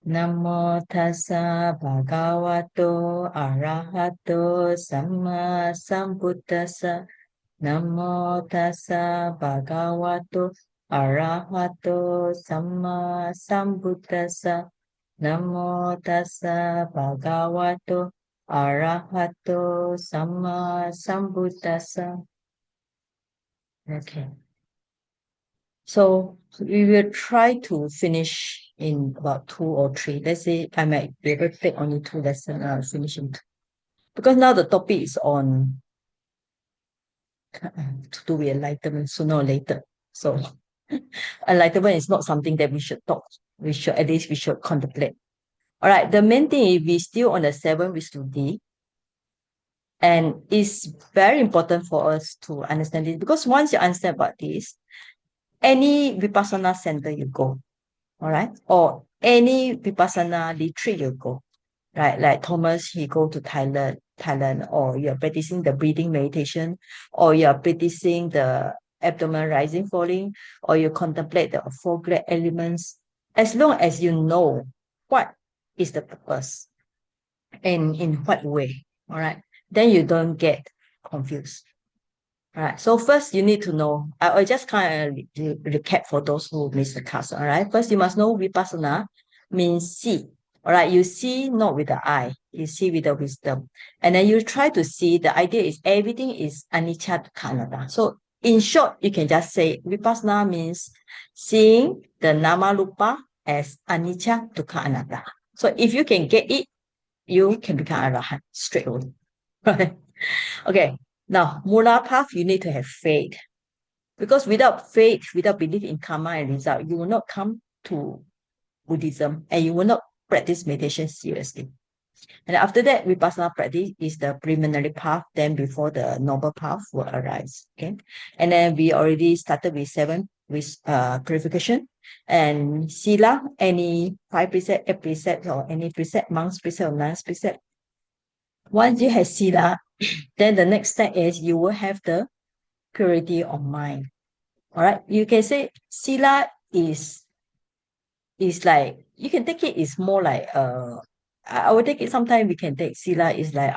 Namo tassa bhagavato arahato samma sambuddhassa. Namo tassa bhagavato arahato samma sambuddhassa. Namo tassa bhagavato arahato samma sambuddhassa. Okay. So we will try to finish in about 2 or 3. Let's say I might be able to take only 2 lessons, finish in 2. Because now the topic is on to do with enlightenment sooner or later. So enlightenment is not something that we should talk. We should, at least we should contemplate. All right, the main thing is we still on the 7 Visuddhi. And it's very important for us to understand this, because once you understand about this, any Vipassana center you go, all right, or any Vipassana retreat you go, right? Like Thomas, he go to Thailand, or you're practicing the breathing meditation, or you're practicing the abdomen rising, falling, or you contemplate the four great elements. As long as you know what is the purpose and in what way, all right, then you don't get confused. All right. So first you need to know. I'll just kind of recap for those who missed the class. All right. First, you must know Vipassana means see. All right. You see not with the eye. You see with the wisdom. And then you try to see. The idea is everything is anicca dukkha anatta. So in short, you can just say Vipassana means seeing the nama rupa as anicca dukkha anatta. So if you can get it, you can become arahant straight away. Right. Okay. Now, Mula path, you need to have faith. Because without faith, without belief in karma and result, you will not come to Buddhism and you will not practice meditation seriously. And after that, Vipassana practice is the preliminary path, then before the noble path will arise. Okay. And then we already started with 7 with purification and sila, any 5 precept, 8 precept, or any precept, monks precept or nuns precept. Once you have sila, then the next step is you will have the purity of mind. All right. You can say sila is like, you can take it is more like I would take it sometimes we can take sila is like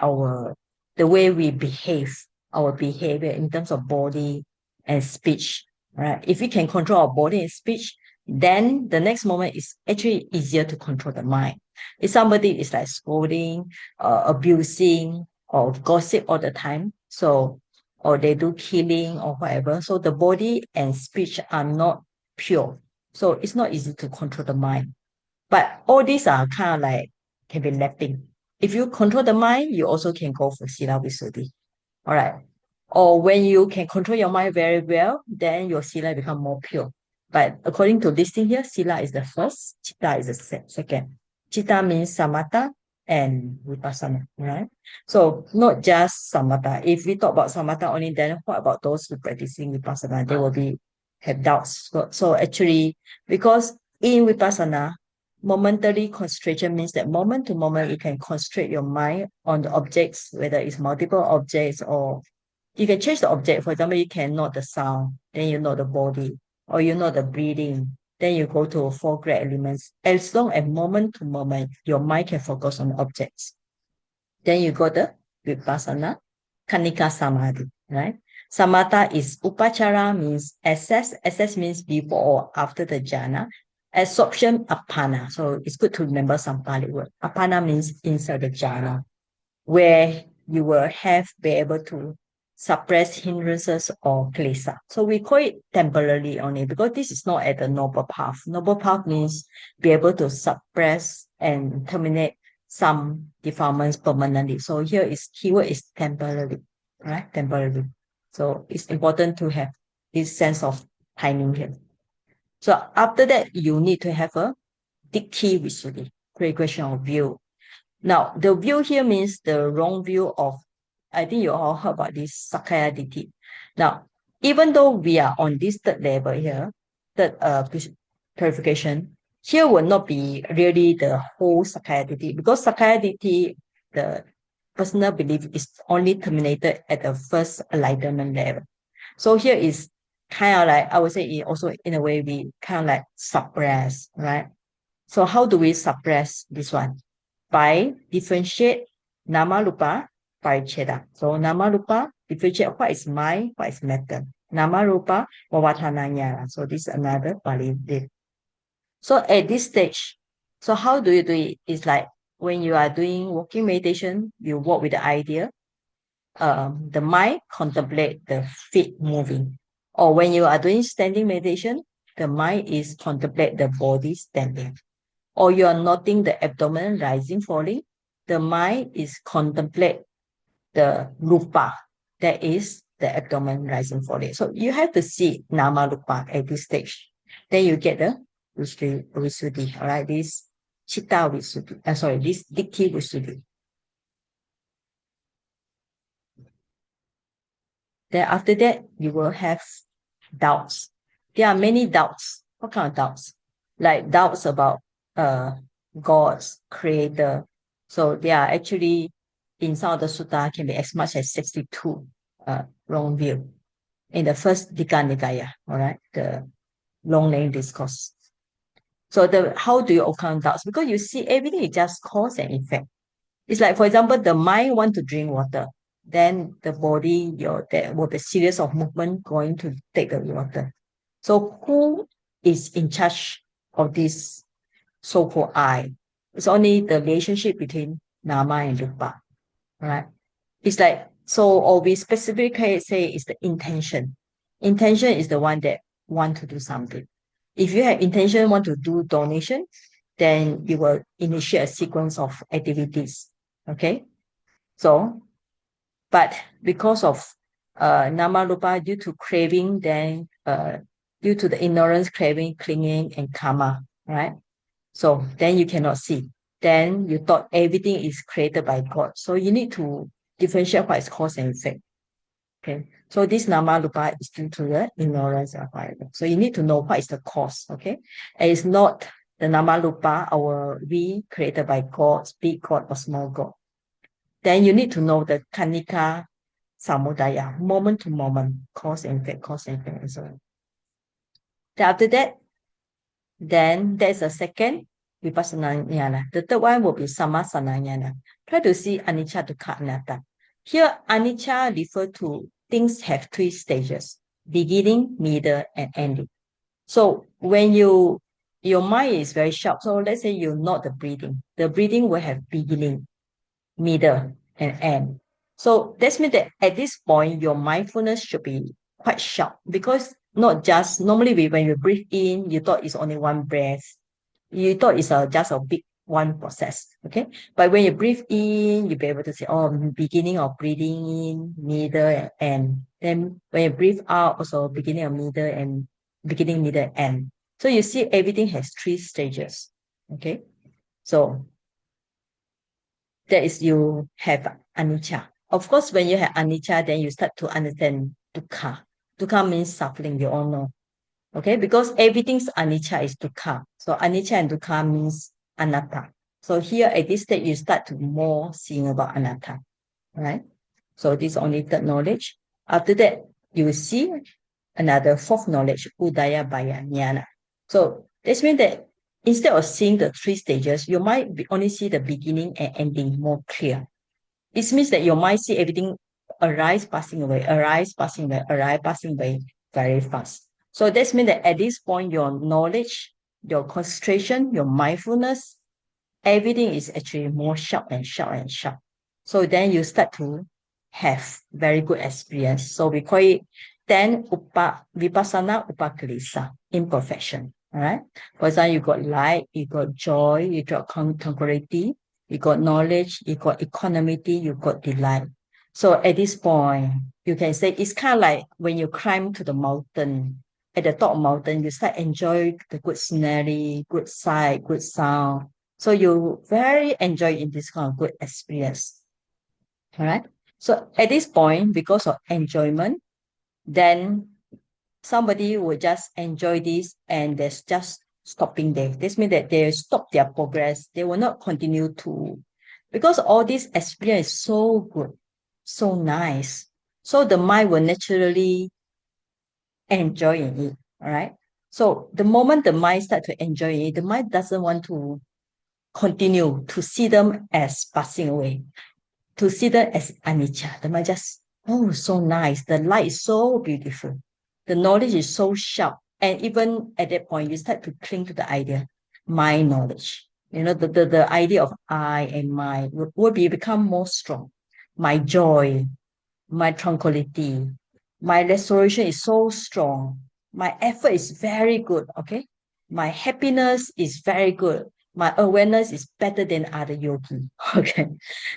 the way we behave, our behavior in terms of body and speech. Right. If we can control our body and speech, then the next moment is actually easier to control the mind. If somebody is like scolding, abusing, or gossip all the time, so or they do killing or whatever, so the body and speech are not pure. So it's not easy to control the mind. But all these are kind of like can be lapping. If you control the mind, you also can go for Sila Visuddhi. All right. Or when you can control your mind very well, then your Sila become more pure. But according to this thing here, Sila is the first, Chitta is the second. Chitta means samatha and vipassana, right? So not just samatha. If we talk about samatha only, then what about those who practicing vipassana? They will be have doubts. So actually, because in vipassana, momentary concentration means that moment to moment you can concentrate your mind on the objects, whether it's multiple objects or you can change the object. For example, you can note the sound, then you note the body, or you note the breathing, then you go to 4 great elements. As long as moment to moment, your mind can focus on the objects. Then you go to Vipassana, Kanika Samadhi, right? Samatha is upachara, means assess. Assess means before or after the jhana. Absorption, apana. So it's good to remember some Pali word. Apana means inside the jhana, where you will be able to suppress hindrances or klesa. So we call it temporarily only because this is not at the noble path. Noble path means be able to suppress and terminate some defilements permanently. So here is keyword is temporarily, right? Temporarily. So it's important to have this sense of timing here. So after that, you need to have a dikkhi visuddhi, question of view. Now, the view here means the wrong view of, I think you all heard about this Sakaya Ditti. Now, even though we are on this third level here, third purification, here will not be really the whole Sakaya Ditti, because Sakaya Ditti, the personal belief is only terminated at the first enlightenment level. So here is kind of like, I would say also in a way we kind of like suppress, right? So how do we suppress this one? By differentiate nama rupa paricheda. So nama rupa differentiate what is mind, what is matter. Nama rupa vavathananya. So this is another Pali. So at this stage, so how do you do it? It's like when you are doing walking meditation, you walk with the idea. The mind contemplate the feet moving. Or when you are doing standing meditation, the mind is contemplate the body standing. Or you are noting the abdomen rising, falling. The mind is contemplate the rupa, that is the abdomen rising, falling. So you have to see nama rupa at this stage. Then you get the visuddhi, all right? This chitta visuddhi, this dikkhi visuddhi. Then after that, you will have doubts. There are many doubts. What kind of doubts? Like doubts about uh God's creator. So there are actually in some of the sutta can be as much as 62 wrong view in the first Dika Nikaya, all right, the long length discourse. So the how do you overcome doubts? Because you see everything is just cause and effect. It's like, for example, the mind want to drink water, then the body, there will be a series of movement going to take the water. So who is in charge of this so-called I? It's only the relationship between Nama and Rupa, right? It's like, so, or we specifically say it's the intention. Intention is the one that want to do something. If you have intention want to do donation, then you will initiate a sequence of activities. Okay. So, but because of nama rupa, due to craving, then due to the ignorance, craving, clinging, and karma, right? So then you cannot see. Then you thought everything is created by God. So you need to differentiate what is cause and effect. Okay. So this nama rupa is due to the ignorance of environment. So you need to know what is the cause. Okay. And it's not the nama rupa, our we created by God, big God or small God. Then you need to know the kanika samudaya, moment to moment, cause and effect, cause and effect, and so on. Then after that, then there's a second vipassana jnana. The third one will be samasana jnana. Try to see anicca, dukkha, anatta. Here, anicca refer to things have three stages: beginning, middle, and ending. So when your mind is very sharp, so let's say you note the breathing will have beginning, middle, and end. So that means that at this point, your mindfulness should be quite sharp because not just normally when you breathe in, you thought it's only one breath. You thought it's just a big one process. Okay. But when you breathe in, you'll be able to say, oh, beginning of breathing in, middle, and end. Then when you breathe out, also beginning of middle and beginning, middle, and end. So you see everything has three stages. Okay. So that is you have anicca. Of course, when you have anicca, then you start to understand dukkha. Dukkha means suffering, you all know. Okay, because everything's anicca is dukkha. So anicca and dukkha means anatta. So here at this stage, you start to more seeing about anatta, right? So this is only third knowledge. After that, you will see another fourth knowledge, udaya baya jnana. So this means that instead of seeing the three stages, you might only see the beginning and ending more clear. It means that your mind see everything arise, passing away, arise, passing away, arise, passing away very fast. So this means that at this point, your knowledge, your concentration, your mindfulness, everything is actually more sharp and sharp and sharp. So then you start to have very good experience. So we call it then vipassana upakalisa, imperfection. All right. For example, you got light, you got joy, you got tranquility, you got knowledge, you got equanimity, you got delight. So at this point, you can say it's kind of like when you climb to the mountain. At the top of the mountain, you start enjoy the good scenery, good sight, good sound. So you very enjoy in this kind of good experience. All right. So at this point, because of enjoyment, then somebody will just enjoy this and there's just stopping there. This means that they stop their progress. They will not continue to, because all this experience is so good, so nice. So the mind will naturally enjoy it. All right. So the moment the mind start to enjoy it, the mind doesn't want to continue to see them as passing away, to see them as anicca. The mind just, oh, so nice. The light is so beautiful. The knowledge is so sharp. And even at that point, you start to cling to the idea, my knowledge. The idea of I and my will become more strong. My joy, my tranquility, my restoration is so strong. My effort is very good. Okay. My happiness is very good. My awareness is better than other yogi. Okay.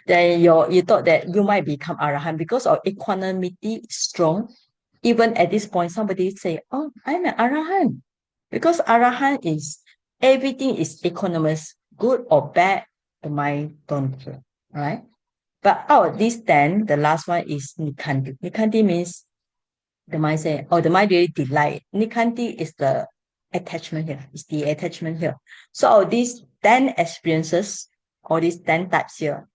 Then you thought that you might become arahant because of equanimity is strong. Even at this point, somebody say, oh, I'm an arahant. Because arahant is everything is equanimous, good or bad, the mind don't care. Right? But out of these 10, the last one is Nikanti. Nikanti means the mind say, oh, the mind really delight. Nikanti is the attachment here, is the attachment here. So out of these 10 experiences, or these 10 types here,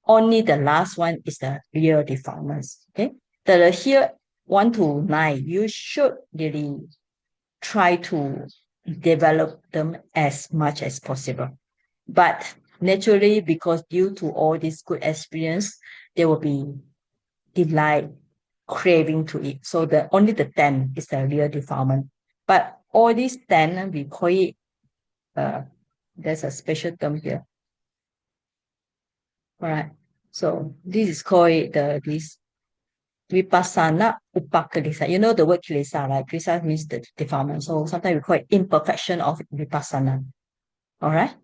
only the last one is the real defilements. Okay. The here 1 to 9, you should really try to develop them as much as possible. But naturally, because due to all this good experience, there will be delight, craving to it. So the only the 10 is the real defilement. But all these 10, we call it, there's a special term here. All right. So this is called this Vipassana Upakalisa. You know the word kilesa, right? Kilesa means the defilement. So sometimes we call it imperfection of Vipassana. All right.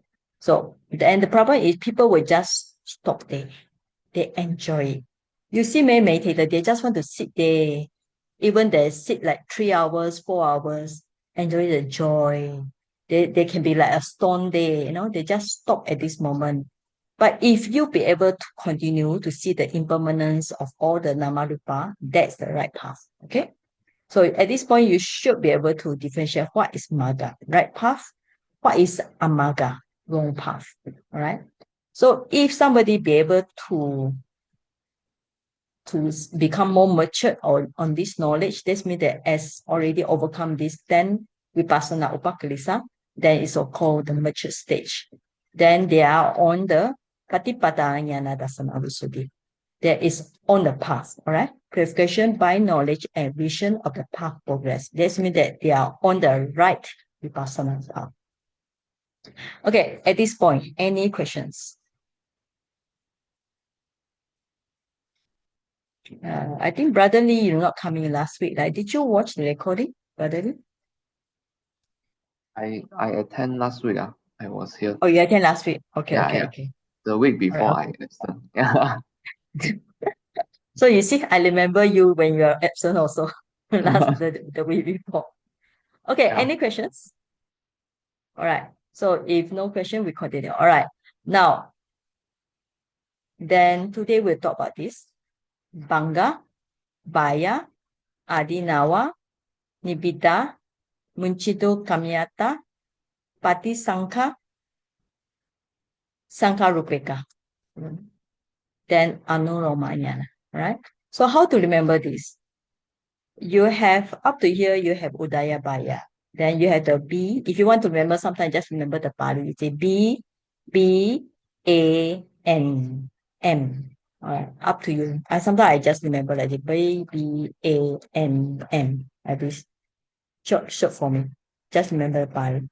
So, and the problem is people will just stop there. They enjoy it. You see many meditators, they just want to sit there. Even they sit like 3 hours, 4 hours, enjoy the joy. They can be like a stone there, they just stop at this moment. But if you be able to continue to see the impermanence of all the namarupa, that's the right path. Okay. So at this point, you should be able to differentiate what is magga, right path, what is amaga, wrong path. All right. So if somebody be able to become more mature on this knowledge, this means that as already overcome this 10 vipassana upakalisa, then it's called the mature stage. Then they are on the patipada jnana dasana visuddhi. That is on the path, all right? Purification by knowledge and vision of the path progress. This means that they are on the right vipassana path. Okay, at this point, any questions? I think Brother Lee, you're not coming last week, right? Did you watch the recording, Brother Lee? I attend last week. I was here. Oh, you attend last week. Okay, Yeah, okay, yeah. okay. The week before All right, I absent. Yeah. So you see, I remember you when you are absent also the week before. Okay, Yeah. any questions? All right. So if no question, we continue. All right. Now, then today we'll talk about this. Banga, Baya, Adinawa, Nibbida, Munchido Kamyata, Pati Sankha, Sankharupeka. Then Anuromanyana. Right? So how to remember this? You have up to here, you have Udaya Baya. Then you have the B. If you want to remember, sometimes just remember the Pali. You say B, B, A, N, M. All right, up to you. Sometimes I just remember like the B, B, A, N, M. Like this. Short for me. Just remember the Pali.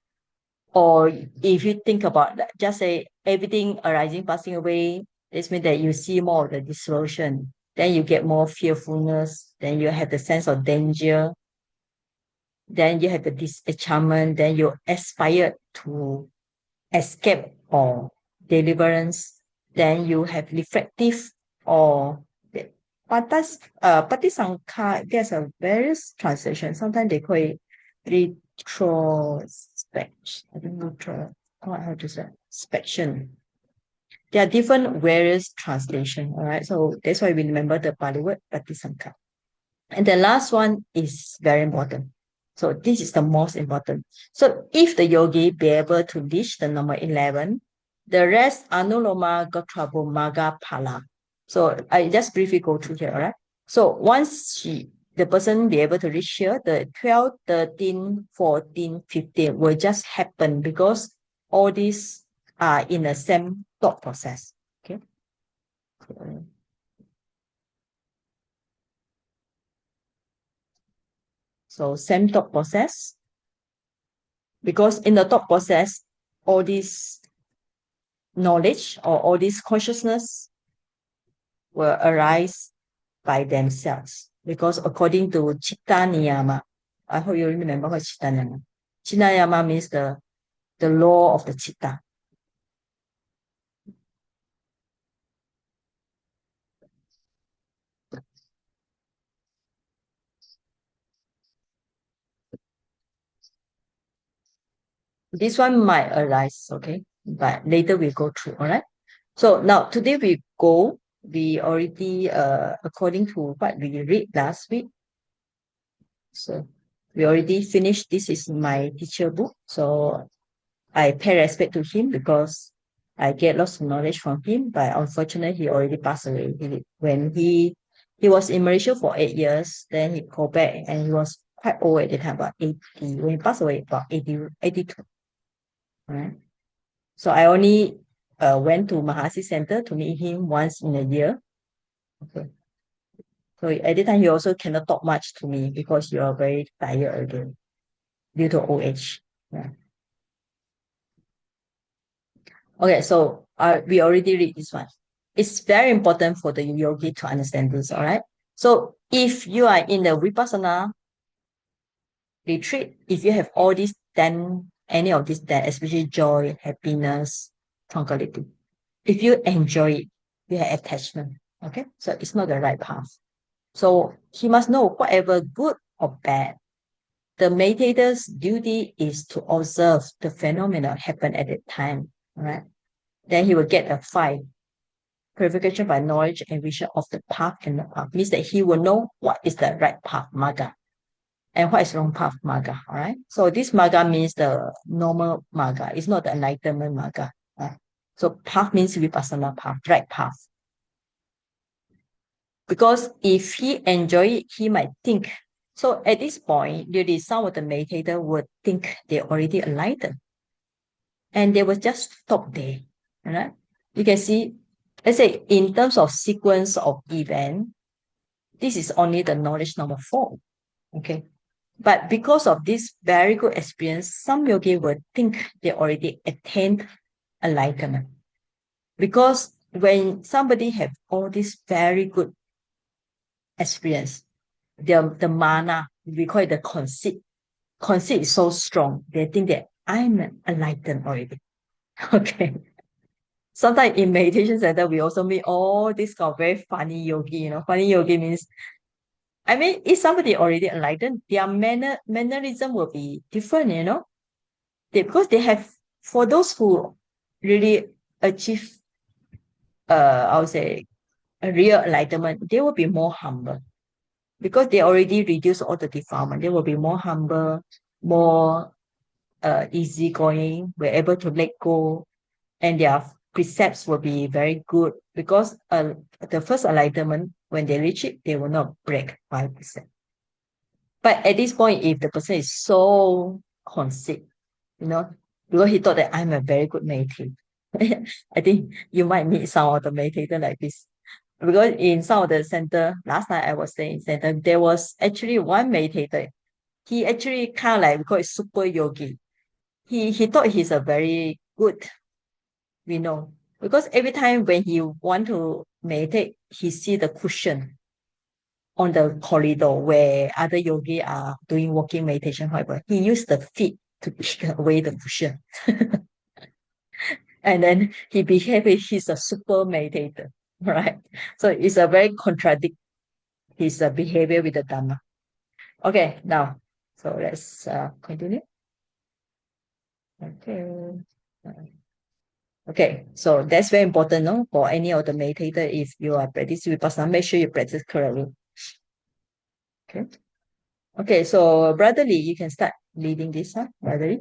Or if you think about that, just say everything arising, passing away, this means that you see more of the dissolution. Then you get more fearfulness. Then you have the sense of danger. Then you have the disenchantment. Then you aspire to escape or deliverance. Then you have reflective or Patisankha, there's a various translation. Sometimes they call it retrospection. I don't know how to say inspection. There are different various translation. All right. So that's why we remember the Pali word Patisankha. And the last one is very important. So this is the most important. So if the yogi be able to reach the number 11, the rest Anuloma, Gotrabhu, Maga, Pala. So I just briefly go through here, all right? So once the person be able to reach here, the 12, 13, 14, 15 will just happen because all these are in the same thought process. Okay. So same thought process. Because in the thought process, all this knowledge or all this consciousness will arise by themselves. Because according to Chitta Niyama, I hope you remember what Chitta Niyama. Chitta Niyama means the law of the Chitta. This one might arise, okay? But later we go through, all right? So now today we already according to what we read last week. So we already finished. This is my teacher book. So I pay respect to him because I get lots of knowledge from him. But unfortunately, he already passed away. When he was in Malaysia for 8 years, then he go back and he was quite old at the time, about 80. When he passed away, about 80, 82. Right? So I only went to Mahasi Center to meet him once in a year. Okay. So at the time, he also cannot talk much to me because you are very tired again due to old age. Yeah. Okay, so we already read this one. It's very important for the yogi to understand this, all right? So if you are in the Vipassana retreat, if you have all these 10, any of these 10, especially joy, happiness, tranquility, if you enjoy it, you have attachment, okay? So it's not the right path. So he must know whatever good or bad, the meditator's duty is to observe the phenomena happen at that time, all right? Then he will get a 5 purification by knowledge and vision of the path and the path. Means that he will know what is the right path, marga, and what is wrong path, marga. All right. So this marga means the normal marga. It's not the enlightenment marga. Right? So path means vipassana path, right path. Because if he enjoy it, he might think. So at this point, really some of the meditator would think they already enlightened. And they will just stop there. Right? You can see, let's say in terms of sequence of event, this is only the knowledge number 4. Okay. But because of this very good experience, some yogi would think they already attained enlightenment. Because when somebody have all this very good experience, the mana, we call it the conceit. Conceit is so strong. They think that I'm enlightened already. Okay. Sometimes in meditation center, we also meet all this kind of very funny yogi. Funny yogi means, I mean, if somebody already enlightened, their mannerism will be different. Because they have, for those who really achieve, I would say, a real enlightenment, they will be more humble because they already reduce all the defilement. They will be more humble, more easygoing. We're able to let go, and their precepts will be very good because the first enlightenment, when they reach it, they will not break 5%. But at this point, if the person is so conceit, because he thought that I'm a very good meditator, I think you might meet some of the meditator like this. Because in some of the center, last night I was staying in center, there was actually one meditator. He actually kind of like, we call it super yogi. He thought he's a very good, because every time when he want to meditate, he see the cushion on the corridor where other yogi are doing walking meditation, however, he used the feet to kick away the cushion. And then he behaved, he's a super meditator, right? So it's a very contradict his behavior with the Dhamma. Okay, now, so let's continue. Okay. Okay, so that's very important, no? For any of the meditator, if you are practicing Vipassana, make sure you practice correctly. Okay. Okay, so Brother Lee, you can start leading this, huh? Brother Lee?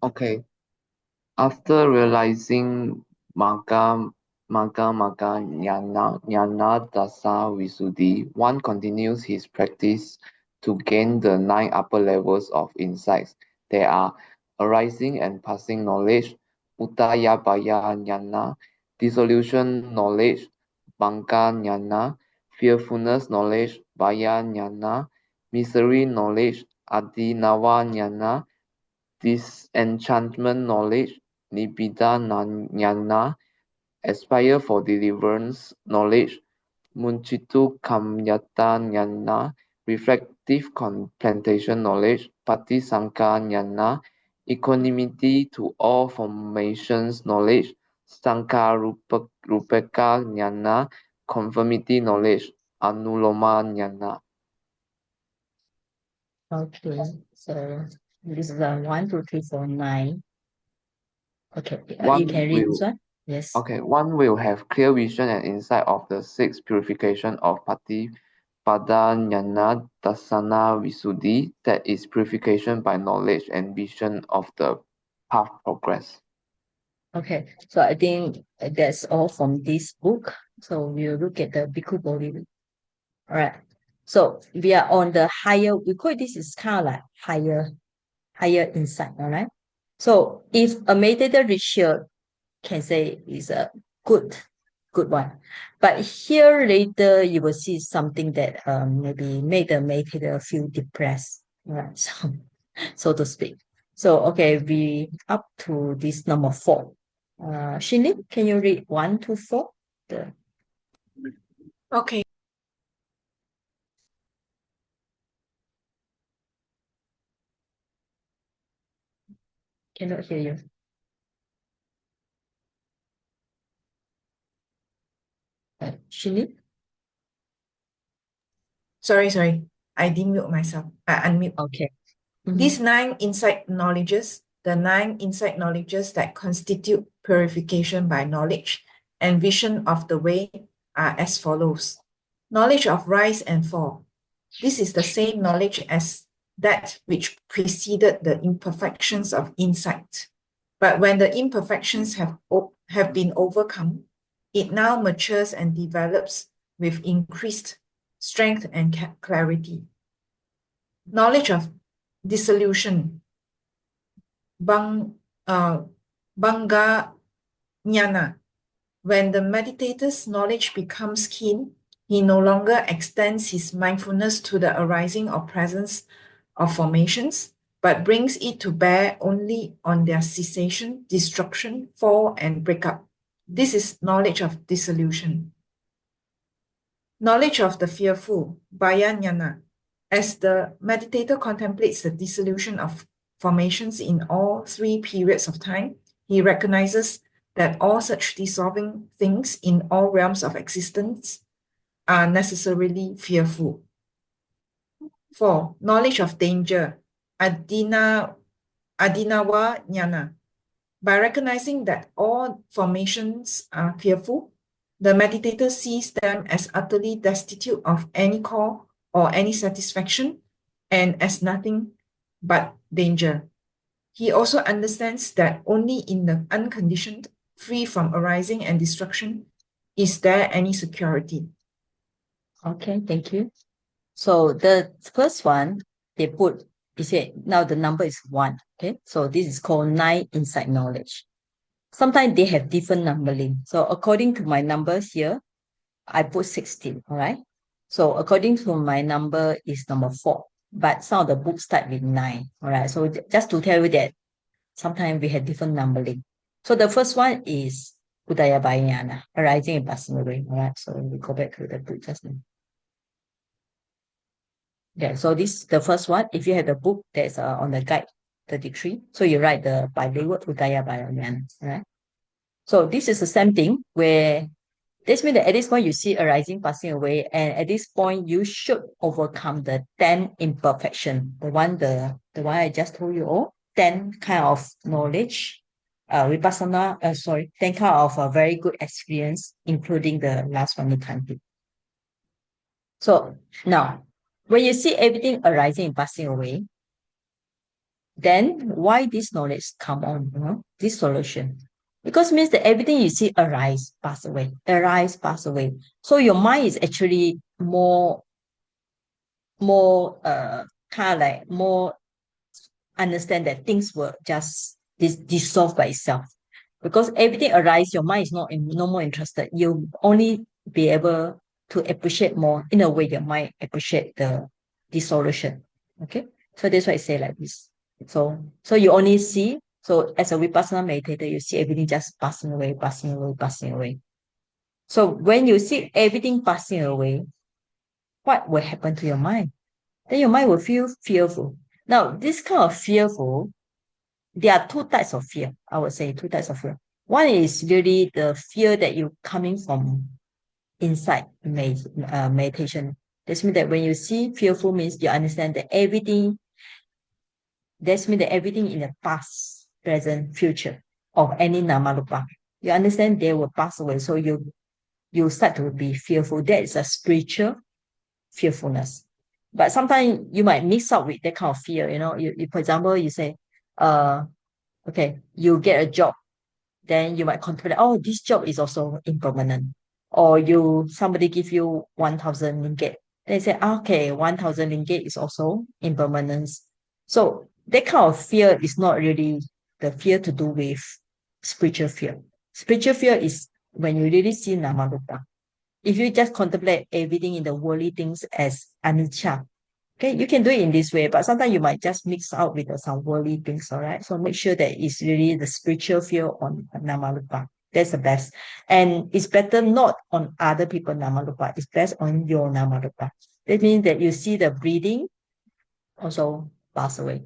Okay. After realizing Magga Magga Magga Jnana Dasa Visuddhi, one continues his practice to gain the 9 upper levels of insights. They are arising and passing knowledge, Utayabaya Jnana, dissolution knowledge, Banga Jnana, fearfulness knowledge, Baya Jnana, misery knowledge, Adinava Jnana, disenchantment knowledge, Nibbida Jnana, aspire for deliverance knowledge, Munchitu Kamyata Jnana, reflective contemplation knowledge, Patisanka Jnana, equanimity to all formations knowledge, Sankarupeka Jnana, conformity knowledge, Anuloma Jnana. Okay, so this is 1, 2, 3, 4, 9. Okay, you can read this one. Yes. Okay, one will have clear vision and insight of the 6 purification of Patipada Jnana Dasana Visuddhi, that is purification by knowledge and vision of the path progress. Okay, so I think that's all from this book. So we'll look at the Bhikkhu Bodhi. All right. So we are on the higher, we call this is kind of like higher insight. All right. So if a meditator reach here, can say is a good one. But here later you will see something that maybe made the meditator feel depressed. All right. So to speak. So okay, we up to this number 4. Shinli, can you read 1 to 4? Okay. Cannot hear you. Shinli? Sorry. I demute myself. I unmute. Okay. Mhm. These 9 insight knowledges, the 9 insight knowledges that constitute purification by knowledge and vision of the way are as follows. Knowledge of rise and fall. This is the same knowledge as that which preceded the imperfections of insight. But when the imperfections have been overcome, it now matures and develops with increased strength and clarity. Knowledge of dissolution, Banga Jnana. When the meditator's knowledge becomes keen, he no longer extends his mindfulness to the arising or presence of formations, but brings it to bear only on their cessation, destruction, fall, and breakup. This is knowledge of dissolution. Knowledge of the fearful, Bhaya-jnana. As the meditator contemplates the dissolution of formations in all 3 periods of time, he recognizes that all such dissolving things in all realms of existence are necessarily fearful. 4. Knowledge of danger, Adinava Jnana. By recognizing that all formations are fearful, the meditator sees them as utterly destitute of any call or any satisfaction and as nothing but danger. He also understands that only in the unconditioned, free from arising and destruction, is there any security. Okay, thank you. So the first one, they put, you said now the number is 1. Okay, so this is called 9 insight knowledge. Sometimes they have different numbering. So according to my numbers here, I put 16. All right. So according to my number is number 4, but some of the books start with 9. All right. So just to tell you that sometimes we have different numbering. So the first one is Udayabhayana, arising and passing away. All right. So we go back to the book just now. Yeah, so this is the first one. If you have the book that's on the guide 33, so you write the bilingual Udayabhayana. All right. So this is the same thing where this means that at this point you see arising, passing away, and at this point you should overcome the 10 imperfection. The one I just told you all, 10 kind of knowledge, Vipassana, 10 kind of a very good experience, including the last one you can't do. So now, when you see everything arising and passing away, then why this knowledge come on, this solution? Because means that everything you see arise, pass away, arise, pass away. So your mind is actually more kind of like more understand that things will just dissolve by itself. Because everything arise, your mind is no more interested. You only be able to appreciate more. In a way, your mind appreciate the dissolution. Okay, so that's why I say like this. So you only see. So as a Vipassana meditator, you see everything just passing away, passing away, passing away. So when you see everything passing away, what will happen to your mind? Then your mind will feel fearful. Now, this kind of fearful, there are two types of fear. I would say two types of fear. One is really the fear that you coming from inside meditation. This means that when you see fearful means you understand that everything, that means that everything in the past, present, future of any namarupa, you understand they will pass away. So you start to be fearful. That is a spiritual fearfulness. But sometimes you might mix up with that kind of fear. For example, you say, okay, you get a job, then you might contemplate, oh, this job is also impermanent. Or somebody give you 1,000 ringgit. They say, okay, 1,000 ringgit is also impermanence. So that kind of fear is not really the fear to do with spiritual fear. Spiritual fear is when you really see Namarupa. If you just contemplate everything in the worldly things as anicca, okay, you can do it in this way, but sometimes you might just mix out with some worldly things, all right? So make sure that it's really the spiritual fear on Namarupa. That's the best. And it's better not on other people Namarupa. It's best on your Namarupa. That means that you see the breathing also pass away.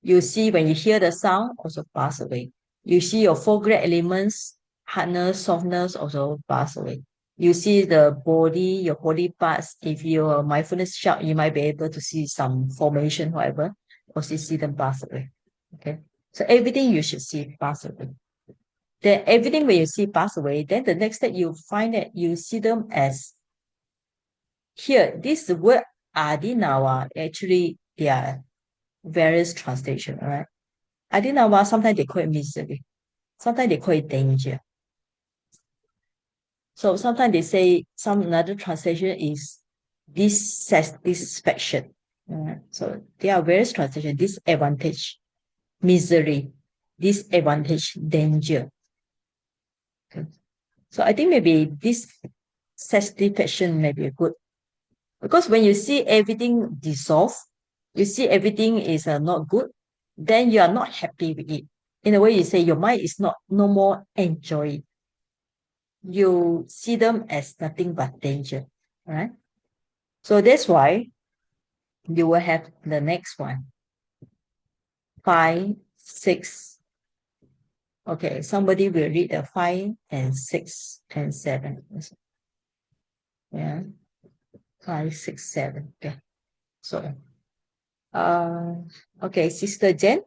You see when you hear the sound also pass away. You see your four great elements, hardness, softness also pass away. You see the body, your body parts. If you're mindfulness sharp, you might be able to see some formation, whatever, also see them pass away. Okay. So everything you should see pass away. Then everything when you see pass away, then the next step you find that you see them as here, this word adinawa, actually they are various translation, all right? Adinawa, sometimes they call it misery. Sometimes they call it danger. So sometimes they say another translation is dissatisfaction. So there are various translations. Disadvantage, misery, disadvantage, danger. Okay. So I think maybe dissatisfaction may be good because when you see everything dissolve, you see everything is not good, then you are not happy with it. In a way, you say your mind is no more enjoy. You see them as nothing but danger, right? So that's why you will have the next one. 5, 6. Okay, somebody will read the 5 and 6 and 7. Yeah, 5, 6, 7. Okay. So, okay, Sister Jen,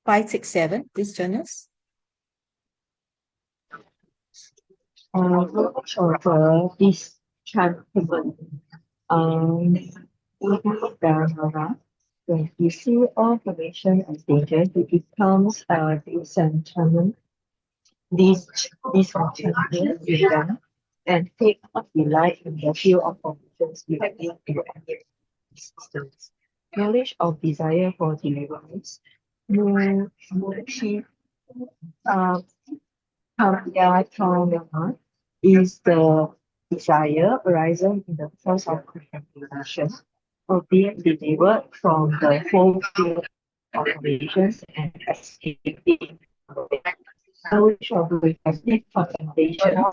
5, 6, 7. Please join us. For this chapter, Abhidhamma, when you see all formation as danger, it becomes disenchantment, disenchantment with them, and take up delight in the field of formations relating to any systems. Knowledge of desire for deliverance, Muchi, uh, Abhidhamma is the desire arising in the course of contemplation of being delivered from the full field of operations and escaping knowledge of the reflective contemplation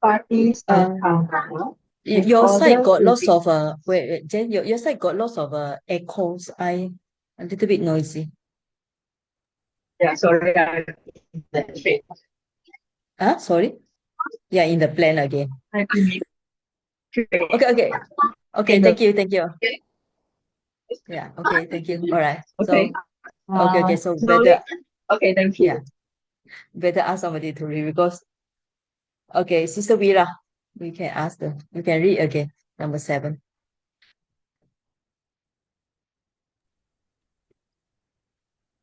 parties and karma. Your side got lots of wait, Jen, your side got lots of echoes. A little bit noisy. Yeah, sorry, Sorry. Yeah, in the plan again. Okay. Thank you. Yeah. Okay. Thank you. All right. Okay. So Slowly. better. Okay, thank you. Yeah. Better ask somebody to read because. Okay, Sister Vira, we can ask them. You can read again. Number 7.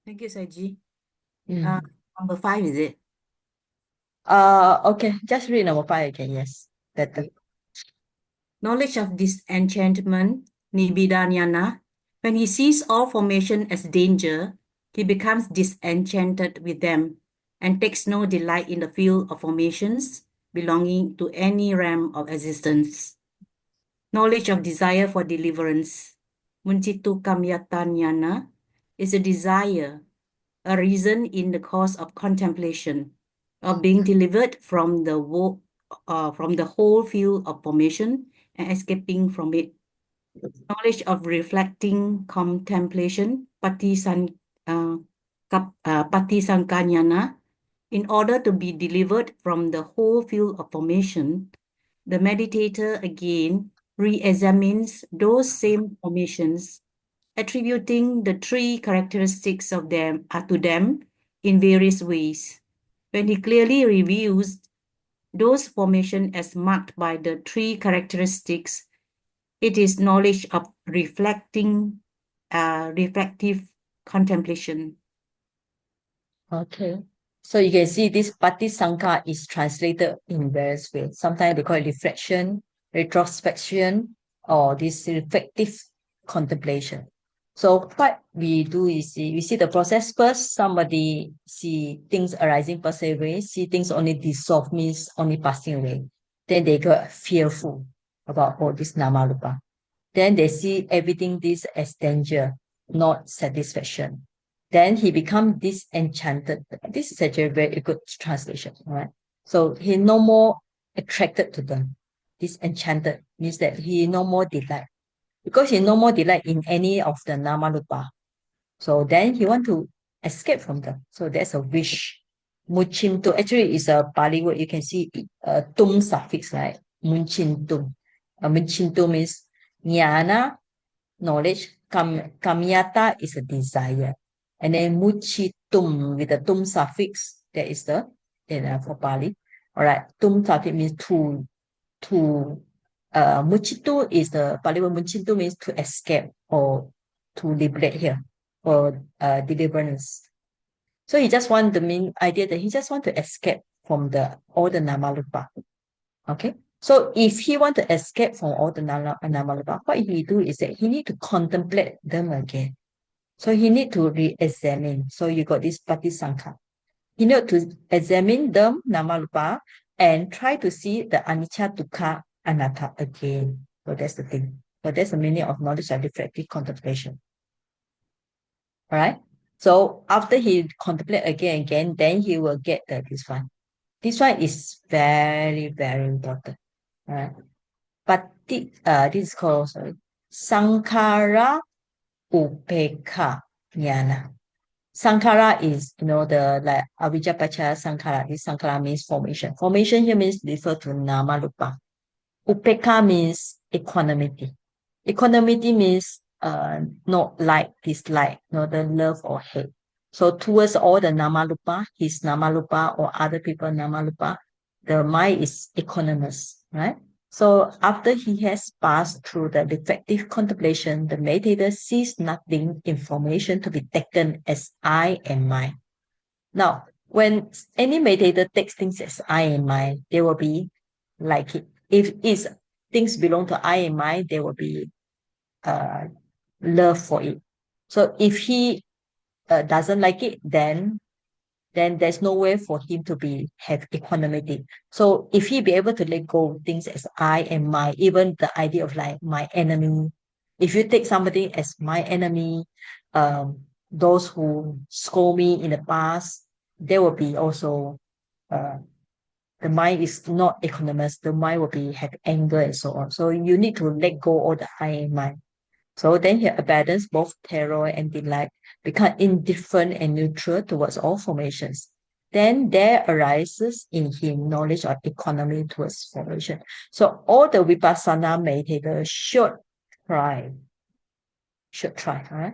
Thank you, Saji. Mm. Number 5, is it? Okay, just read number 5 again. Yes, better. Knowledge of disenchantment, Nibbidanyana. When he sees all formation as danger, he becomes disenchanted with them and takes no delight in the field of formations belonging to any realm of existence. Knowledge of desire for deliverance, Muncitu Kamyatanyana, is a desire, a reason in the course of contemplation, of being delivered from the whole field of formation and escaping from it. Knowledge of reflecting contemplation, Patisankanyana, in order to be delivered from the whole field of formation, the meditator again re-examines those same formations, attributing the three characteristics of them to them in various ways. When he clearly reviews those formations as marked by the three characteristics, it is knowledge of reflective contemplation. Okay. So you can see this Patisankha is translated in various ways. Sometimes they call it reflection, retrospection, or this reflective contemplation. So what we do is we see the process first. Somebody see things arising passing away, see things only dissolve means only passing away. Then they get fearful about all this namarupa. Then they see everything this as danger, not satisfaction. Then he become disenchanted. This is actually a very good translation, right? So he no more attracted to them. Disenchanted means that he no more delight. Because he no more delight in any of the namarupa. So then he want to escape from them. So that's a wish. Muchintu actually is a Pali word. You can see tum suffix, right? Munchintum. Munchintu means jnana, knowledge. Kamyata is a desire. And then muchitum with the tum suffix, that is the for Pali. All right, tum suffix means to muchitu is the Pali word. Muchitu means to escape or to liberate here or deliverance. So he just want the main idea that he just want to escape from all the namarupa. Okay. So if he want to escape from all the namarupa, what he do is that he need to contemplate them again. So he need to re-examine. So you got this patisankha. He need to examine them namarupa and try to see the anicca, dukkha, anatta again. So that's the thing. So that's the meaning of knowledge of reflective contemplation. All right. So after he contemplate again, then he will get this one. This one is very, very important. All right. But this is called Sankhara Upekha Jnana. Sankhara is, the like Avijjapacha Sankhara. This Sankhara means formation. Formation here means refer to Nama Rupa. Upekha means equanimity. Equanimity means not like, dislike, not the love or hate. So towards all the Namarupa, his Namarupa or other people Namarupa, the mind is equanimous, right? So after he has passed through the reflective contemplation, the meditator sees nothing information to be taken as I and mine. Now, when any meditator takes things as I and mine, they will be like it. If it's things belong to I and mine, there will be love for it. So if he doesn't like it, then there's no way for him to have equanimity. So if he be able to let go of things as I and my, even the idea of like my enemy, if you take somebody as my enemy, those who scold me in the past, there will be also the mind is not equanimous. The mind will have anger and so on. So you need to let go of the I and my. So then he abandons both terror and delight, become indifferent and neutral towards all formations. Then there arises in him knowledge of economy towards formation. So all the Vipassana meditators should try, right?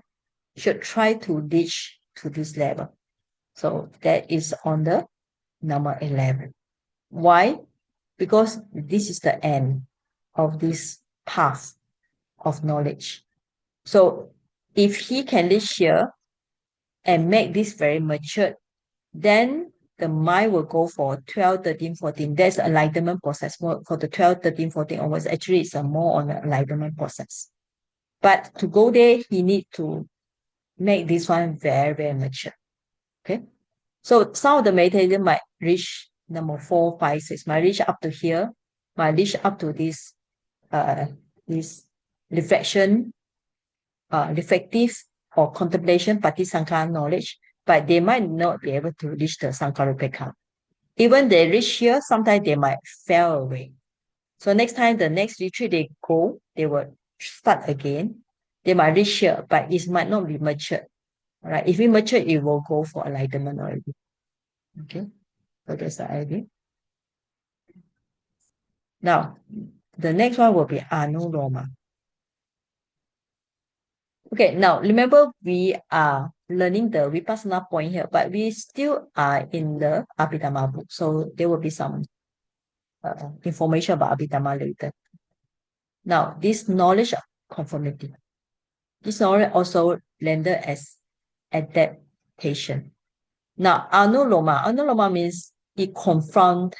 Should try to reach to this level. So that is on the number 11. Why? Because this is the end of this path of knowledge. So if he can reach here and make this very mature, then the mind will go for 12, 13, 14. There's enlightenment process for the 12, 13, 14 onwards. Actually, it's a more on the enlightenment process. But to go there, he need to make this one very, very mature. Okay. So some of the meditation might reach number 4, 5, 6, might reach up to here, might reach up to this reflection, reflective or contemplation, patisankhara knowledge, but they might not be able to reach the sankarupeka. Even they reach here, sometimes they might fall away. So next time, the next retreat they go, they will start again. They might reach here, but it might not be mature. All right. If it mature, it will go for enlightenment already. Okay. So that's the idea. Now, the next one will be anuloma. Okay, now remember we are learning the Vipassana point here, but we still are in the Abhidhamma book. So there will be some information about Abhidhamma later. Now, this knowledge of conformity. This knowledge also rendered as adaptation. Now, anuloma means it confront,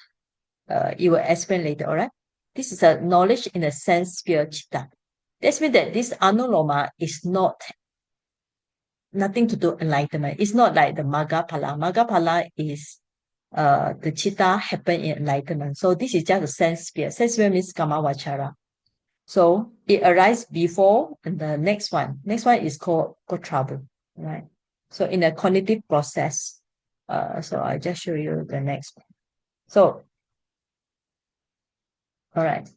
you will explain later, all right? This is a knowledge in a sense sphere chitta. That means that this anuloma is nothing to do enlightenment. It's not like the Magaphala. Magaphala is the chitta happen in enlightenment. So this is just a sense sphere. Sense sphere means kamavachara. So it arises before and the next one. Next one is called Gotrabu, right? So in a cognitive process, so I'll just show you the next one. So, all right.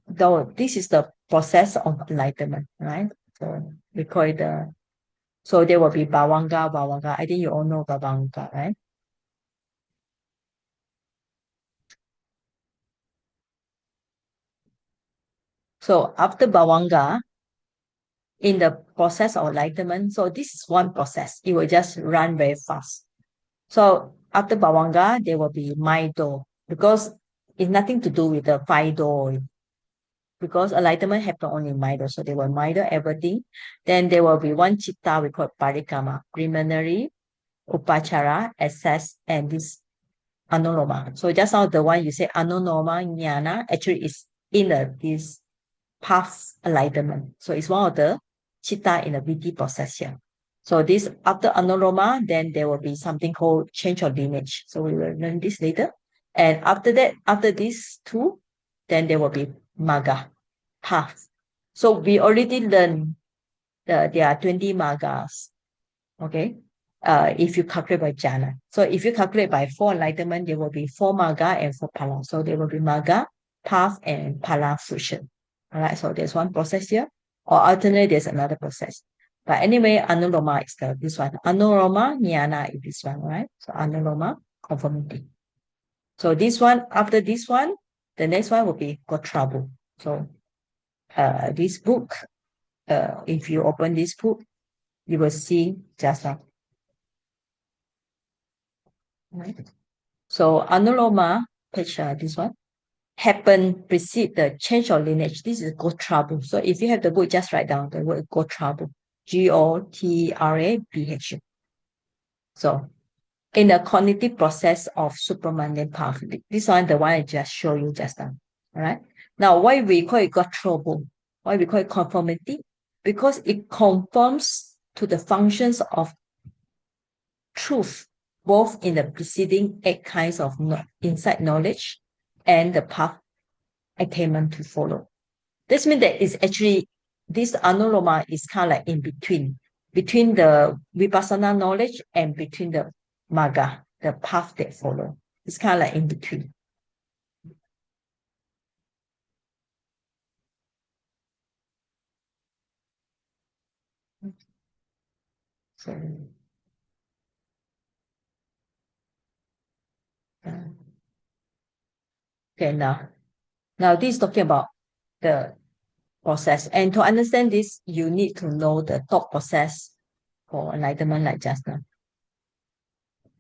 Though this is the process of enlightenment, right? So we call it so there will be Bhavanga. I think you all know Bhavanga, right? So after Bhavanga, in the process of enlightenment, so this is one process. It will just run very fast. So after Bhavanga, there will be Maido, because it's nothing to do with the Fido, because enlightenment happen only in Maido. So they will Maido everything. Then there will be one chitta we call Parikama, preliminary, Upachara, access, and this Anuloma. So just now the one you say Anuloma Jnana actually is in this path enlightenment. So it's one of the chitta in the VT process here. So this after Anuloma, then there will be something called change of lineage. So we will learn this later. And after that, after these two, then there will be Magga, path. So we already learned there are 20 Maggas. Okay. If you calculate by jhana. So if you calculate by 4 enlightenment, there will be 4 Magga and 4 Phala. So there will be Magga, path, and Phala fusion. All right. So there's one process here. Or alternately, there's another process. But anyway, Anuloma is this one. Anuloma Jnana is this one, right? So Anuloma conformity. So this one, after this one, the next one will be Gotrabu. So this book, if you open this book, you will see just now. Right. So Anuloma, page this one, happen precede the change of lineage. This is Gotrabu. So if you have the book, just write down the word Gotrabu. Gotrabhu. So in the cognitive process of supramandan path, this one, the one I just showed you just now. All right. Now, why we call it Gotrabu? Why we call it conformity? Because it conforms to the functions of truth, both in the preceding 8 kinds of insight knowledge and the path attainment to follow. This means that it's actually, this Anuloma is kind of like in between the Vipassana knowledge and between the Magga, the path that follow. It's kind of like in between. So, okay, now this is talking about the process. And to understand this, you need to know the thought process for enlightenment like just now.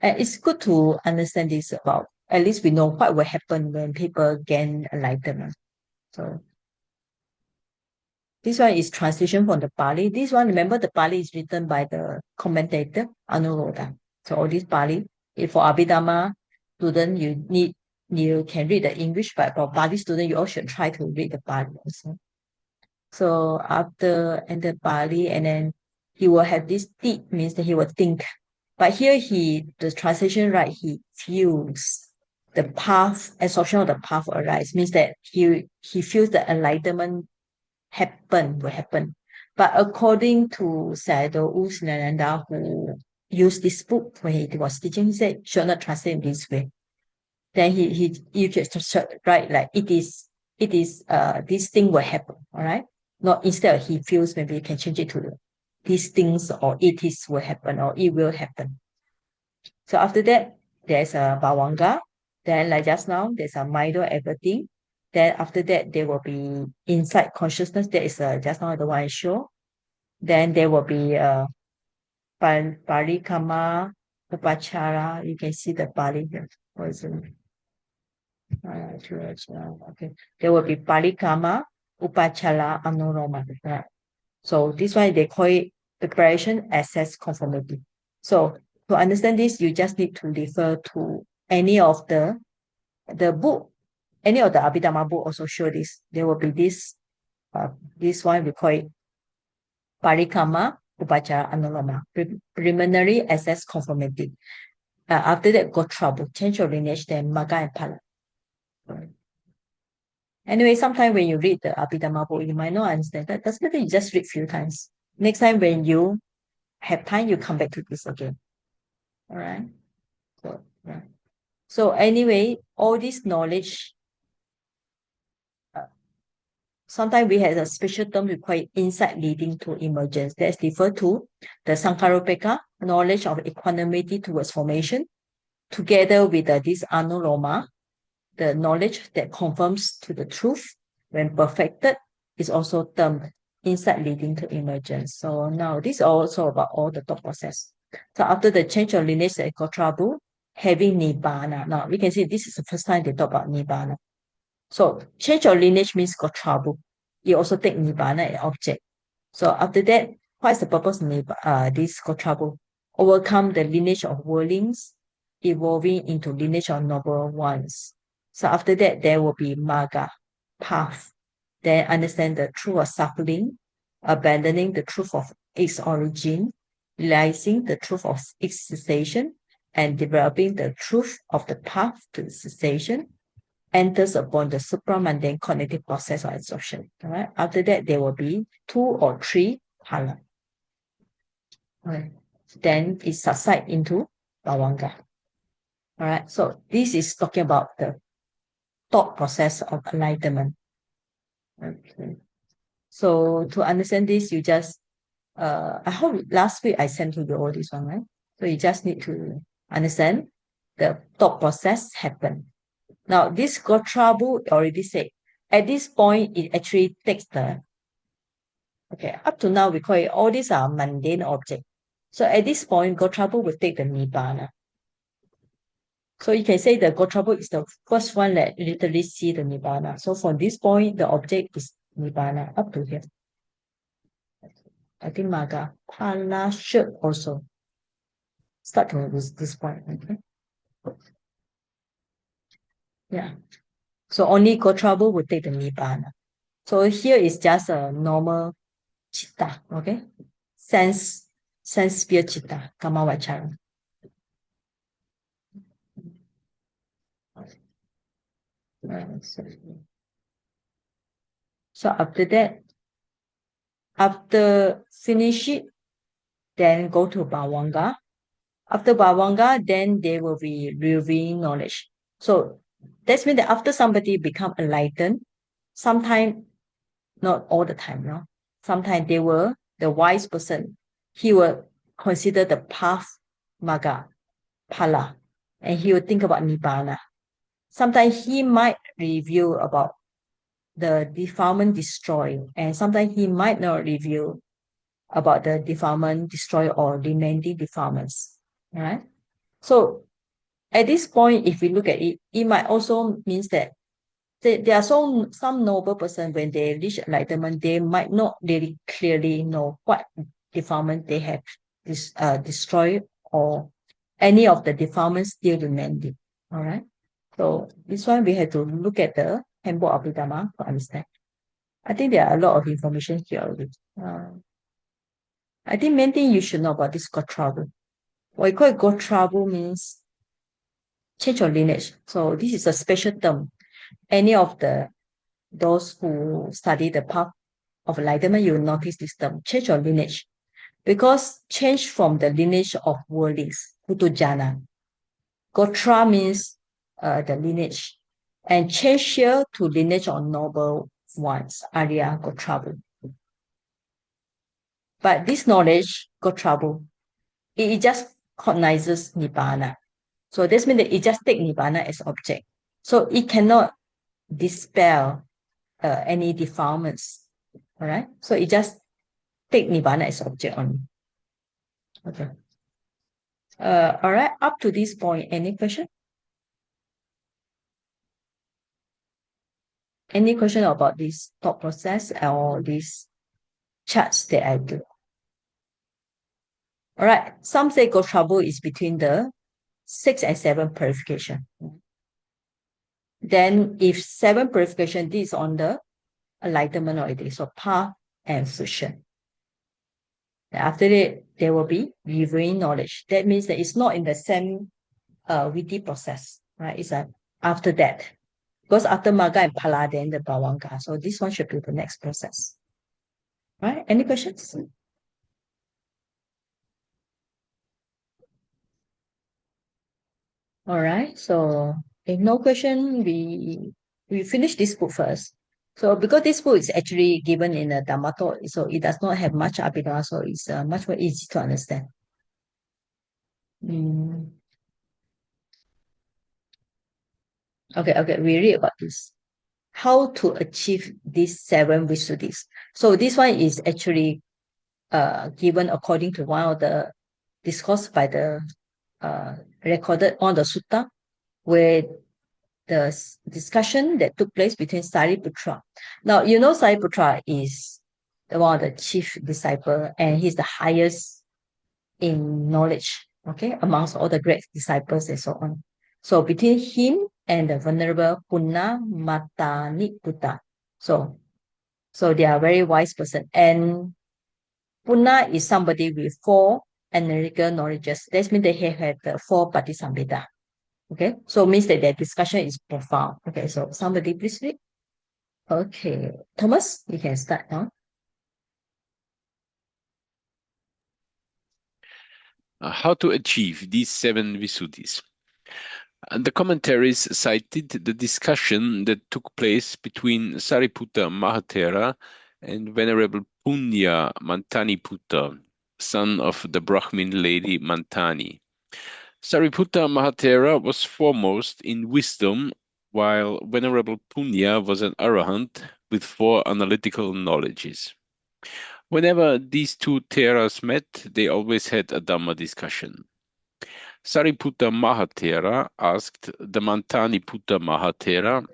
And it's good to understand this about, at least we know what will happen when people gain enlightenment. So this one is translation from the Pali. This one, remember the Pali is written by the commentator, Anuruddha. So all this Pali If for Abhidhamma student, you can read the English, but for Bali student, you also should try to read the Bali also. So after and the Bali, and then he will have this deep, means that he will think. But here the translation, right, he feels the path, absorption of the path arise, means that he feels the enlightenment will happen. But according to Sayadaw U Sinananda, who used this book when he was teaching, he said, should not translate in this way. Then you just write like this thing will happen, all right? Not instead of he feels, maybe you can change it to these things, or it is will happen, or it will happen. So after that, there's a Bhavanga. Then like just now, there's a mind of everything. Then after that, there will be inside consciousness. That is just now the one I show. Then there will be Parikama, Upachara. You can see the Pali here. What is it? Okay. There will be Parikama, Upachara, Anuroma. Right? So this one they call it preparation, access, conformity. So to understand this, you just need to refer to any of the book, any of the Abhidhamma book also show this. There will be this one we call it Parikama, Upachara, Anuloma, preliminary access, conformity. After that, got trouble, change of lineage, then Magga and Phala. Anyway, sometimes when you read the Abhidhamma book, you might not understand that. That's better you just read few times. Next time when you have time, you come back to this again. All right. So, yeah. So anyway, all this knowledge, sometimes we have a special term we call it insight leading to emergence. That's referred to the Sankarupeka, knowledge of equanimity towards formation, together with this Anuloma, the knowledge that confirms to the truth when perfected, is also termed insight leading to emergence. So now this is also about all the thought process. So after the change of lineage that got trouble, having Nibbana. Now we can see this is the first time they talk about Nibbana. So change of lineage means got trouble. You also take Nibbana as object. So after that, what is the purpose of this got trouble? Overcome the lineage of worldlings, evolving into lineage of noble ones. So after that, there will be Magga, path. Then understand the truth of suffering, abandoning the truth of its origin, realizing the truth of its cessation, and developing the truth of the path to cessation, enters upon the supramundane cognitive process of absorption. All right. After that, there will be 2 or 3 Phala. All right. Then it subsides into Bhavanga. All right. So this is talking about the thought process of enlightenment. Okay. So to understand this, you just I hope last week I sent to you all this one, right? So you just need to understand the thought process happen. Now this got trouble already said. At this point, it actually takes up to now we call it all these are mundane objects. So at this point, got trouble will take the Nibbana. So you can say the got trouble is the first one that literally see the Nibbana. So from this point, the object is Nibbana up to here. I think Magga Phala should also start from this point. Okay. Yeah. So only got trouble will take the Nibbana. So here is just a normal chitta, okay? Sense sphere chitta, kama vachara. So after that, after finish it, then go to Bhavanga. After Bhavanga, then there will be revealing knowledge. So that's mean that after somebody become enlightened, sometimes, not all the time, no? Sometimes the wise person, he will consider the path, Magga, Phala, and he will think about Nibbana. Sometimes he might review about the defilement destroy, and sometimes he might not review about the defilement destroy or remaining defilements, right? So at this point, if we look at it, it might also means that there are some noble person when they reach enlightenment, they might not really clearly know what defilement they have destroyed or any of the defilements still remaining. All right. So this one we have to look at the handbook of Abhidhamma to understand. I think there are a lot of information here already. I think main thing you should know about this God trouble. What you call it God trouble means change of lineage. So this is a special term. Any of those who study the path of enlightenment, you will notice this term, change of lineage. Because change from the lineage of worldlings, Putujana. Gotra means the lineage. And change here to lineage of noble ones, Arya Gotrabu. But this knowledge, Gotrabu, it just cognizes Nibbana. So this means that it just takes Nibbana as object. So it cannot dispel any defilements. All right. So it just take Nibbana as object only. Okay. All right. Up to this point, any question? Any question about this thought process or these charts that I do? All right. Some say go trouble is between the 6 and 7 purification. Then if 7 purification, this is on the enlightenment already. So path and fusion. After that, there will be revealing knowledge. That means that it's not in the same witty process, right? It's after that. Because after Maga and Pala, then the Bhavanga. So this one should be the next process. Right? Any questions? All right. So if no question, we finish this book first. So because this book is actually given in a Dhammato, so it does not have much Abhidhamma, so it's much more easy to understand. Okay, we read about this. How to achieve these 7 Visuddhis. So this one is actually given according to one of the discourse by the recorded on the sutta, where the discussion that took place between Sariputra. Now, you know Sariputra is the one of the chief disciple, and he's the highest in knowledge, okay, amongst all the great disciples and so on. So between him and the Venerable Punna Mataniputta. So they are very wise person. And Punna is somebody with 4 analytical knowledges. That means they have had the 4 Patisambhida. Okay, so means that their discussion is profound. Okay, so somebody please read. Okay, Thomas, you can start now. How to achieve these 7 Visuddhis. The commentaries cited the discussion that took place between Sariputta Mahathera and Venerable Punya Mantaniputta, son of the Brahmin lady Mantani. Sariputta Mahathera was foremost in wisdom, while Venerable Punya was an arahant with 4 analytical knowledges. Whenever these 2 Theras met, they always had a Dhamma discussion. Sariputta Mahathera asked the Mantaniputta Mahathera,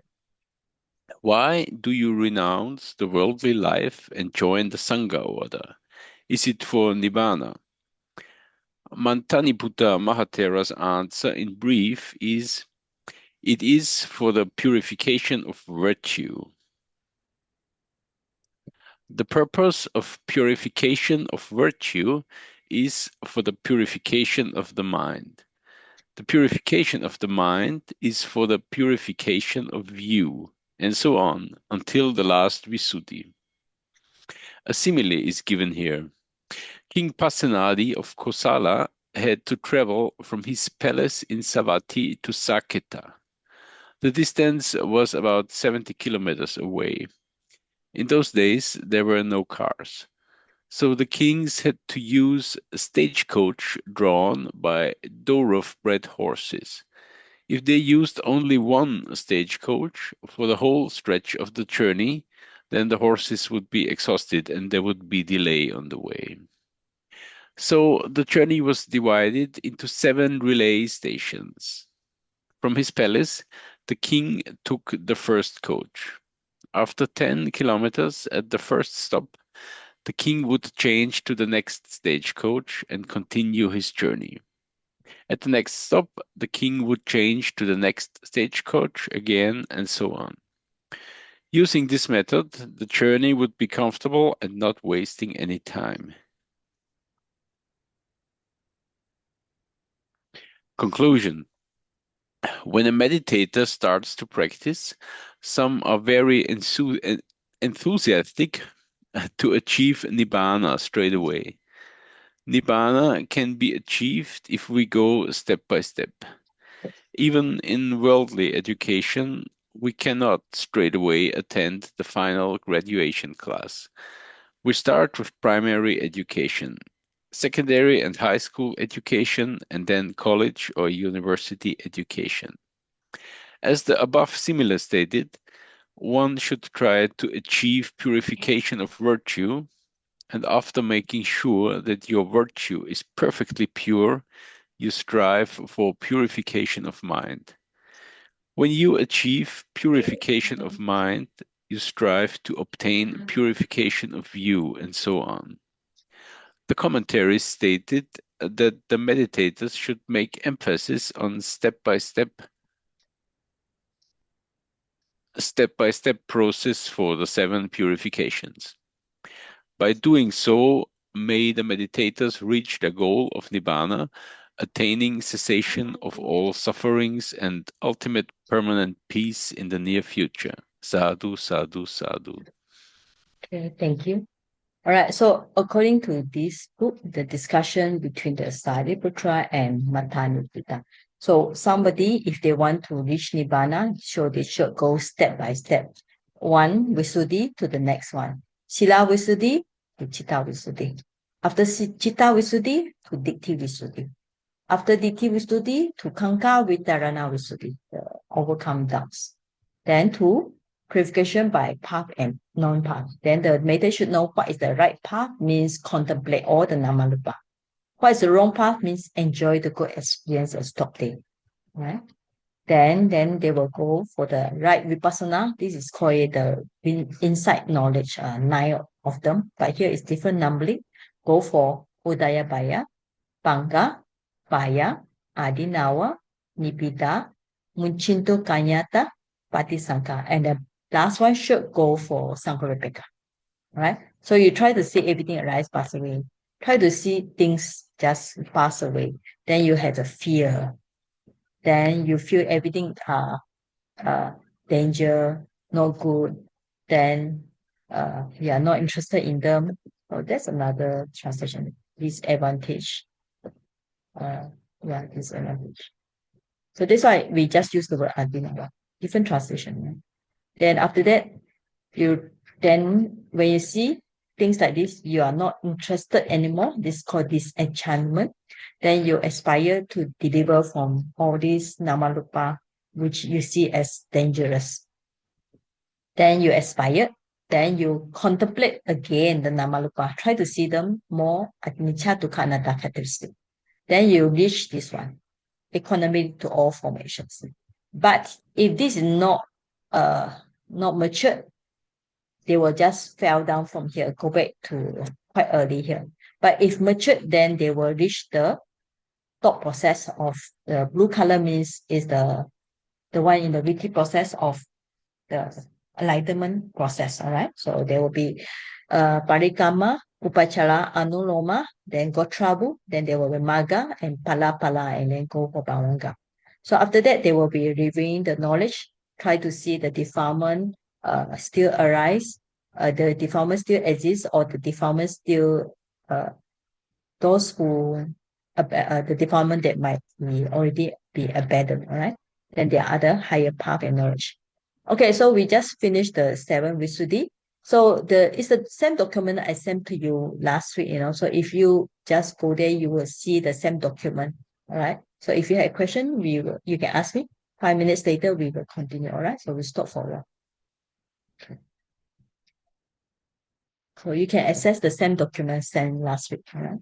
"Why do you renounce the worldly life and join the Sangha order? Is it for Nibbana?" Mantaniputta Mahathera's answer in brief is, "It is for the purification of virtue." The purpose of purification of virtue is for the purification of the mind. The purification of the mind is for the purification of view, and so on, until the last Visuddhi. A simile is given here. King Pasenadi of Kosala had to travel from his palace in Savatthi to Saketa. The distance was about 70 kilometers away. In those days, there were no cars. So the kings had to use a stagecoach drawn by Dorov-bred horses. If they used only one stagecoach for the whole stretch of the journey, then the horses would be exhausted and there would be delay on the way. So the journey was divided into 7 relay stations. From his palace, the king took the first coach. After 10 kilometers at the first stop, the king would change to the next stagecoach and continue his journey. At the next stop, the king would change to the next stagecoach again, and so on. Using this method, the journey would be comfortable and not wasting any time. Conclusion. When a meditator starts to practice, some are very enthusiastic to achieve Nibbana straight away. Nibbana can be achieved if we go step by step. Even in worldly education, we cannot straight away attend the final graduation class. We start with primary education, secondary and high school education, and then college or university education. As the above simile stated, one should try to achieve purification of virtue, and after making sure that your virtue is perfectly pure, you strive for purification of mind. When you achieve purification of mind, you strive to obtain purification of view, and so on. The commentaries stated that the meditators should make emphasis on step-by-step process for the 7 purifications. By doing so, may the meditators reach the goal of Nibbana, attaining cessation of all sufferings and ultimate permanent peace in the near future. Sadhu, sadhu, sadhu. Okay, thank you. All right, so according to this book, the discussion between the Sariputra and Mattanupita. So somebody, if they want to reach Nibbana, so they should go step by step. One Visuddhi to the next one. Sila Visuddhi to Chitta Visuddhi. After Chitta Visuddhi to Ditti Visuddhi. After Ditti Visuddhi to Kanka Vitarana Visuddhi, overcome doubts. Then to purification by path and non-path. Then the mediator should know what is the right path, means contemplate all the namarupa. What is the wrong path, means enjoy the good experience and stop there. Right? Then they will go for the right vipassana. This is called the insight knowledge, 9 of them. But here is different numbering. Go for Udaya Baya, Panga, Baya, Adinawa, Nibida, Munchinto Kanyata, Patisanka. And the last one should go for Sankaripika. Right? So you try to see everything arise, pass away. Try to see things just pass away. Then you have the fear. Then you feel everything danger, no good. Then you are not interested in them. Oh, that's another translation. Disadvantage. Disadvantage. So that's why we just use the word Adinava. Different translation. Right? Then after that, when you see things like this, you are not interested anymore. This is called disenchantment. Then you aspire to deliver from all these namarupa, which you see as dangerous. Then you aspire. Then you contemplate again the namarupa. Try to see them more anicca dukkha anatta characteristic. Then you reach this one, economy to all formations. But if this is not matured, they will just fell down from here, go back to quite early here. But if matured, then they will reach the thought process of the blue color, means is the one in the witty process of the enlightenment process. All right. So there will be parikama, upachara, anuloma, then gotrabu, then there will be magga and pala, and then go for bhavanga. So after that, they will be reviewing the knowledge, try to see the defilement still arise, the defilement still exists, or the defilement still those who the defilement that might be already be abandoned. All right. Then there are other higher path and knowledge. Okay, so we just finished the 7 Visuddhi. So it's the same document I sent to you last week, So if you just go there, you will see the same document. All right. So if you have a question, you can ask me. 5 minutes later, we will continue. All right. So we stop for a while. Okay. So you can access the same document sent last week. All right.